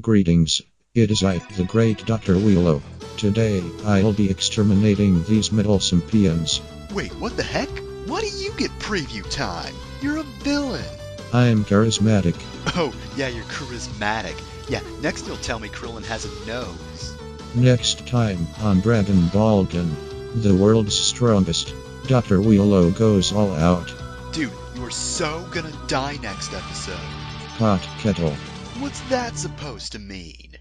Greetings. It is I, the great Dr. Willow. Today, I'll be exterminating these meddlesome peons. Wait, what the heck? Why do you get preview time? You're a villain! I am charismatic. Oh, yeah, you're charismatic. Yeah, next you'll tell me Krillin has a nose. Next time on Dragon Ball Gaiden, the world's strongest, Dr. Willow goes all out. Dude, you are so gonna die next episode. Hot kettle. What's that supposed to mean?